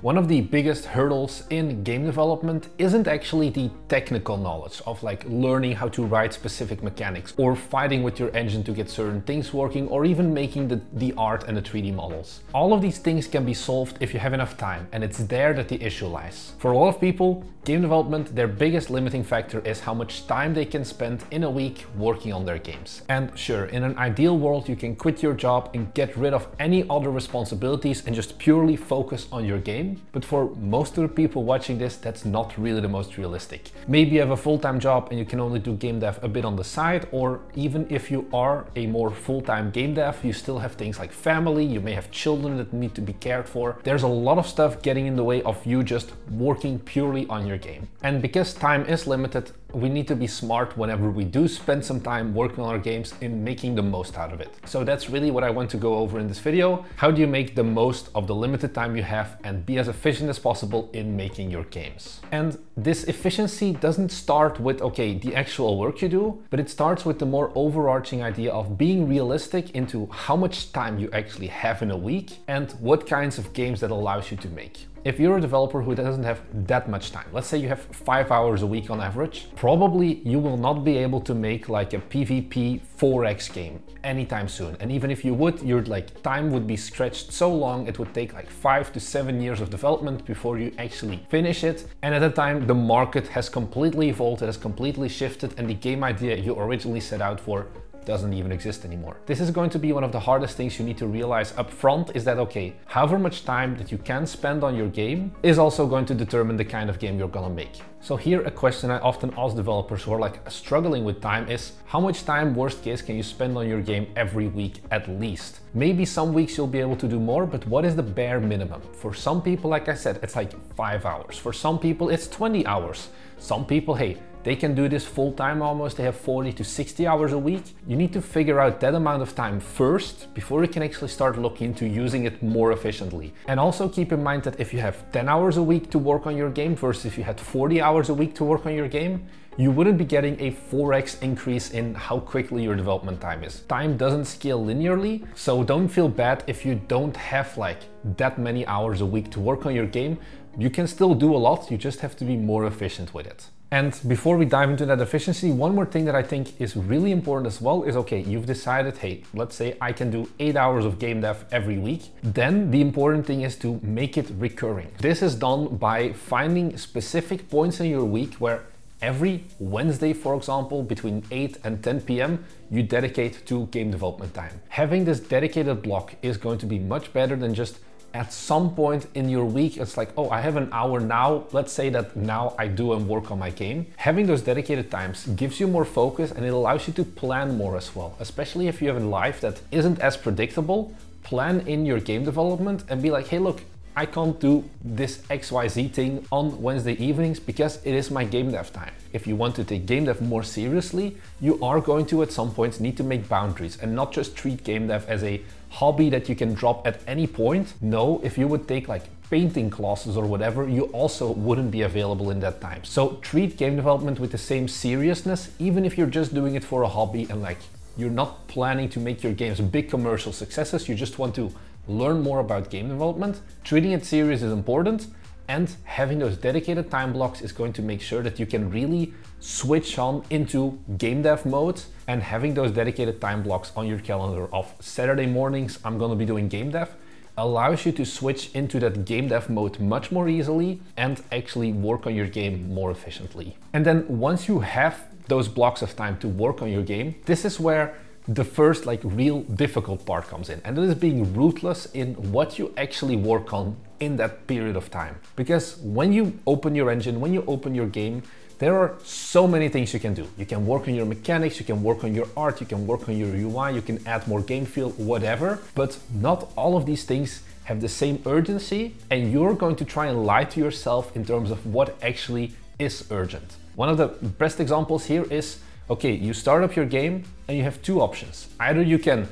One of the biggest hurdles in game development isn't actually the technical knowledge of like learning how to write specific mechanics or fighting with your engine to get certain things working or even making the art and the 3D models. All of these things can be solved if you have enough time, and it's there that the issue lies. For a lot of people, game development, their biggest limiting factor is how much time they can spend in a week working on their games. And sure, in an ideal world, you can quit your job and get rid of any other responsibilities and just purely focus on your game. But for most of the people watching this, that's not really the most realistic. Maybe you have a full-time job and you can only do game dev a bit on the side, or even if you are a more full-time game dev, you still have things like family, you may have children that need to be cared for. There's a lot of stuff getting in the way of you just working purely on your game. And because time is limited, we need to be smart whenever we do spend some time working on our games in making the most out of it. So that's really what I want to go over in this video. How do you make the most of the limited time you have and be as efficient as possible in making your games? And this efficiency doesn't start with, okay, the actual work you do, but it starts with the more overarching idea of being realistic into how much time you actually have in a week and what kinds of games that allows you to make. If you're a developer who doesn't have that much time, let's say you have 5 hours a week on average, probably you will not be able to make like a PvP 4x game anytime soon. And even if you would, your like time would be stretched so long, it would take like 5 to 7 years of development before you actually finish it. And at that time, the market has completely evolved, it has completely shifted, and the game idea you originally set out for doesn't even exist anymore. This is going to be one of the hardest things you need to realize up front, is that okay, however much time that you can spend on your game is also going to determine the kind of game you're gonna make. So here a question I often ask developers who are like struggling with time is, how much time worst case can you spend on your game every week at least? Maybe some weeks you'll be able to do more, but what is the bare minimum? For some people, like I said, it's like 5 hours. For some people it's 20 hours. Some people, hey, they can do this full time almost, they have 40 to 60 hours a week. You need to figure out that amount of time first before you can actually start looking into using it more efficiently. And also keep in mind that if you have 10 hours a week to work on your game versus if you had 40 hours a week to work on your game, you wouldn't be getting a 4x increase in how quickly your development time is. Time doesn't scale linearly, so don't feel bad if you don't have like that many hours a week to work on your game. You can still do a lot, you just have to be more efficient with it. And before we dive into that efficiency, one more thing that I think is really important as well is, okay, you've decided, hey, let's say I can do 8 hours of game dev every week. Then the important thing is to make it recurring. This is done by finding specific points in your week where every Wednesday, for example, between 8 and 10 p.m, you dedicate to game development time. Having this dedicated block is going to be much better than just at some point in your week, it's like, oh, I have an hour now. Let's say that now I do and work on my game. Having those dedicated times gives you more focus and it allows you to plan more as well. Especially if you have a life that isn't as predictable, plan in your game development and be like, hey, look, I can't do this XYZ thing on Wednesday evenings because it is my game dev time. If you want to take game dev more seriously, you are going to at some point need to make boundaries and not just treat game dev as a hobby that you can drop at any point. No, if you would take like painting classes or whatever, you also wouldn't be available in that time. So treat game development with the same seriousness, even if you're just doing it for a hobby and like you're not planning to make your games big commercial successes, you just want to learn more about game development. Treating it serious is important, and having those dedicated time blocks is going to make sure that you can really switch on into game dev mode. And having those dedicated time blocks on your calendar of Saturday mornings, I'm gonna be doing game dev, allows you to switch into that game dev mode much more easily and actually work on your game more efficiently. And then once you have those blocks of time to work on your game, this is where the first like real difficult part comes in, and that is being ruthless in what you actually work on in that period of time. Because when you open your engine, when you open your game, there are so many things you can do. You can work on your mechanics, you can work on your art, you can work on your UI, you can add more game feel, whatever, but not all of these things have the same urgency, and you're going to try and lie to yourself in terms of what actually is urgent. One of the best examples here is, okay, you start up your game and you have two options. Either you can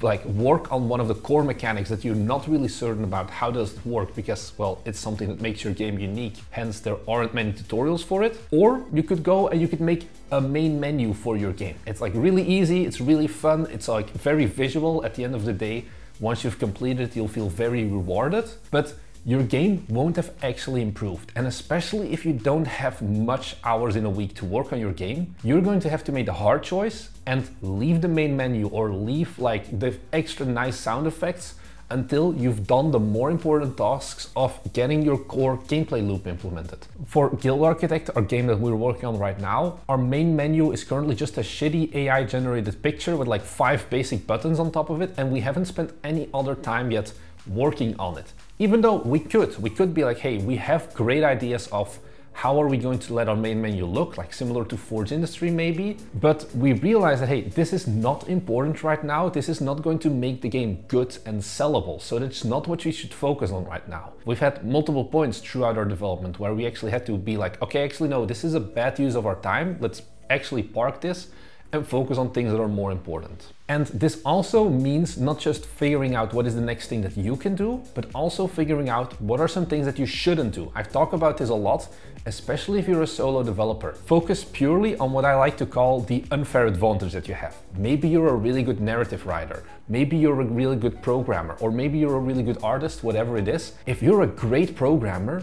like work on one of the core mechanics that you're not really certain about how does it work because, well, it's something that makes your game unique, hence there aren't many tutorials for it. Or you could go and you could make a main menu for your game. It's like really easy, it's really fun, it's like very visual. At the end of the day, once you've completed it, you'll feel very rewarded. But your game won't have actually improved. And especially if you don't have much hours in a week to work on your game, you're going to have to make the hard choice and leave the main menu or leave like the extra nice sound effects until you've done the more important tasks of getting your core gameplay loop implemented. For Guild Architect, our game that we're working on right now, our main menu is currently just a shitty AI generated picture with like 5 basic buttons on top of it, and we haven't spent any other time yet working on it. Even though we could be like, hey, we have great ideas of how are we going to let our main menu look, like similar to Forge Industry maybe, but we realize that, hey, this is not important right now. This is not going to make the game good and sellable, so that's not what we should focus on right now. We've had multiple points throughout our development where we actually had to be like, okay, actually no, this is a bad use of our time. Let's actually park this and focus on things that are more important. And this also means not just figuring out what is the next thing that you can do, but also figuring out what are some things that you shouldn't do. I've talked about this a lot, especially if you're a solo developer. Focus purely on what I like to call the unfair advantage that you have. Maybe you're a really good narrative writer, maybe you're a really good programmer, or maybe you're a really good artist, whatever it is. If you're a great programmer,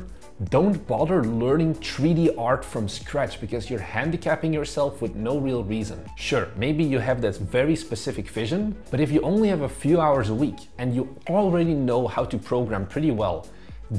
don't bother learning 3D art from scratch because you're handicapping yourself with no real reason. Sure, maybe you have that very specific vision, but if you only have a few hours a week and you already know how to program pretty well,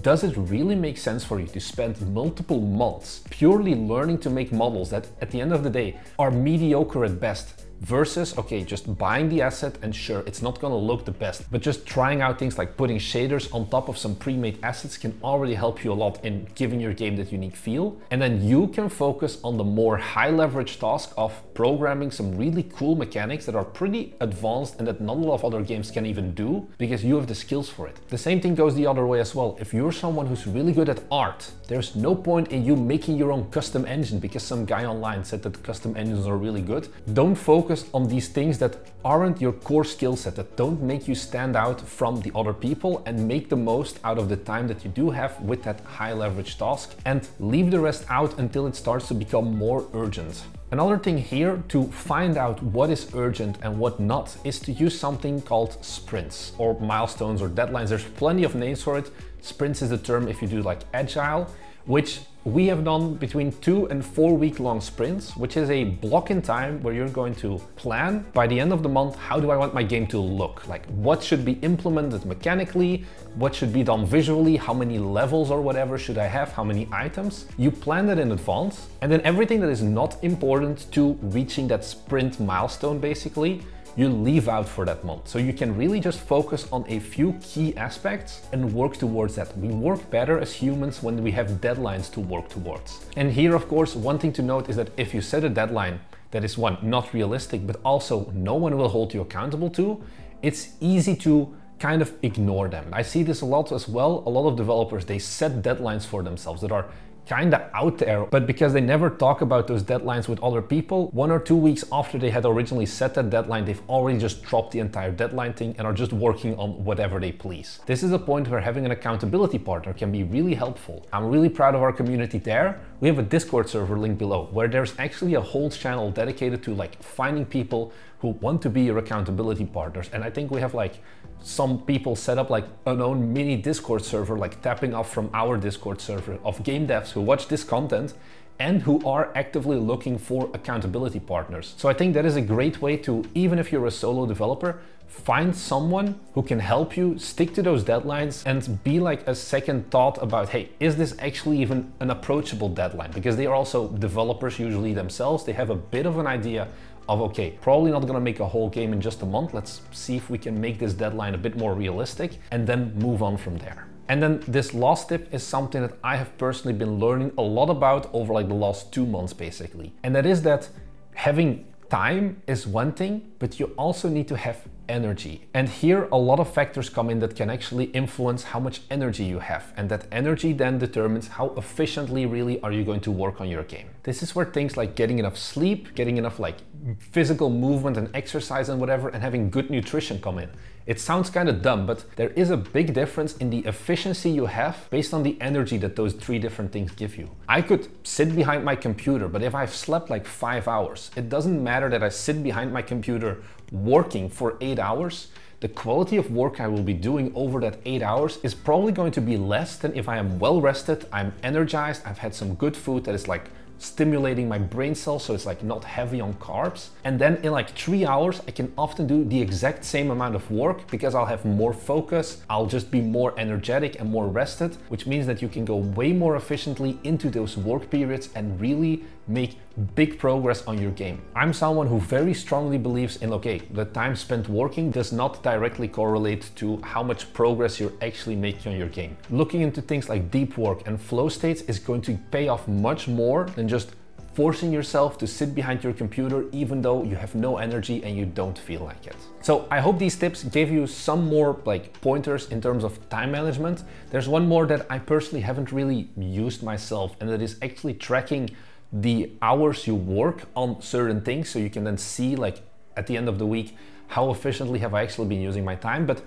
does it really make sense for you to spend multiple months purely learning to make models that at the end of the day are mediocre at best? Versus, okay, just buying the asset and sure, it's not gonna look the best, but just trying out things like putting shaders on top of some pre-made assets can already help you a lot in giving your game that unique feel. And then you can focus on the more high leverage task of programming some really cool mechanics that are pretty advanced and that not a lot of other games can even do because you have the skills for it. The same thing goes the other way as well. If you're someone who's really good at art, there's no point in you making your own custom engine because some guy online said that custom engines are really good. Don't focus on these things that aren't your core skill set, that don't make you stand out from the other people, and make the most out of the time that you do have with that high leverage task and leave the rest out until it starts to become more urgent. Another thing here to find out what is urgent and what not is to use something called sprints or milestones or deadlines. There's plenty of names for it. Sprints is the term if you do like agile, which we have done between 2 and 4 week long sprints, which is a block in time where you're going to plan by the end of the month, how do I want my game to look? Like what should be implemented mechanically, what should be done visually, how many levels or whatever should I have, how many items. You plan that in advance, and then everything that is not important to reaching that sprint milestone basically, you leave out for that month. So you can really just focus on a few key aspects and work towards that. We work better as humans when we have deadlines to work towards. And here, of course, one thing to note is that if you set a deadline that is one, not realistic, but also no one will hold you accountable to, it's easy to kind of ignore them. I see this a lot as well. A lot of developers, they set deadlines for themselves that are kind of out there, but because they never talk about those deadlines with other people, 1 or 2 weeks after they had originally set that deadline, they've already just dropped the entire deadline thing and are just working on whatever they please. This is a point where having an accountability partner can be really helpful. I'm really proud of our community there. We have a Discord server linked below where there's actually a whole channel dedicated to like finding people who want to be your accountability partners. And I think we have like some people set up like an own mini Discord server, like tapping off from our Discord server of game devs who watch this content and who are actively looking for accountability partners. So I think that is a great way to, even if you're a solo developer, find someone who can help you stick to those deadlines and be like a second thought about, hey, is this actually even an approachable deadline? Because they are also developers usually themselves. They have a bit of an idea of, okay, probably not gonna make a whole game in just a month. Let's see if we can make this deadline a bit more realistic and then move on from there. And then this last tip is something that I have personally been learning a lot about over like the last 2 months basically. And that is that having time is one thing, but you also need to have energy. And here a lot of factors come in that can actually influence how much energy you have. And that energy then determines how efficiently really are you going to work on your game. This is where things like getting enough sleep, getting enough like physical movement and exercise and whatever, and having good nutrition come in. It sounds kind of dumb, but there is a big difference in the efficiency you have based on the energy that those 3 different things give you. I could sit behind my computer, but if I've slept like 5 hours, it doesn't matter that I sit behind my computer working for 8 hours. the quality of work I will be doing over that 8 hours is probably going to be less than if I am well rested, I'm energized, I've had some good food that is like stimulating my brain cells, so it's like not heavy on carbs. And then in like 3 hours, I can often do the exact same amount of work because I'll have more focus, I'll just be more energetic and more rested, which means that you can go way more efficiently into those work periods and really make big progress on your game. I'm someone who very strongly believes in, okay, the time spent working does not directly correlate to how much progress you're actually making on your game. Looking into things like deep work and flow states is going to pay off much more than just forcing yourself to sit behind your computer even though you have no energy and you don't feel like it. So I hope these tips gave you some more like pointers in terms of time management. There's one more that I personally haven't really used myself, and that is actually tracking the hours you work on certain things, so you can then see like at the end of the week how efficiently have I actually been using my time. But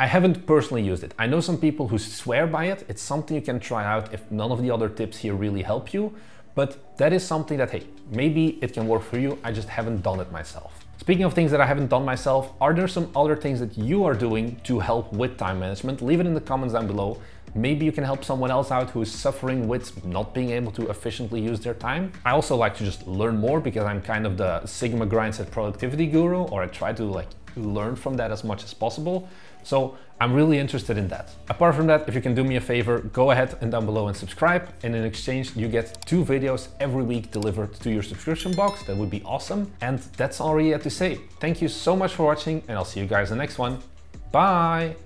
I haven't personally used it. I know some people who swear by it. It's something you can try out if none of the other tips here really help you, but that is something that, hey, maybe it can work for you. I just haven't done it myself. Speaking of things that I haven't done myself, are there some other things that you are doing to help with time management? Leave it in the comments down below. Maybe you can help someone else out who is suffering with not being able to efficiently use their time. I also like to just learn more because I'm kind of the Sigma Grindset productivity guru, or I try to like learn from that as much as possible. So I'm really interested in that. Apart from that, if you can do me a favor, go ahead and down below and subscribe. And in exchange, you get 2 videos every week delivered to your subscription box. That would be awesome. And that's all I really have to say. Thank you so much for watching, and I'll see you guys in the next one. Bye!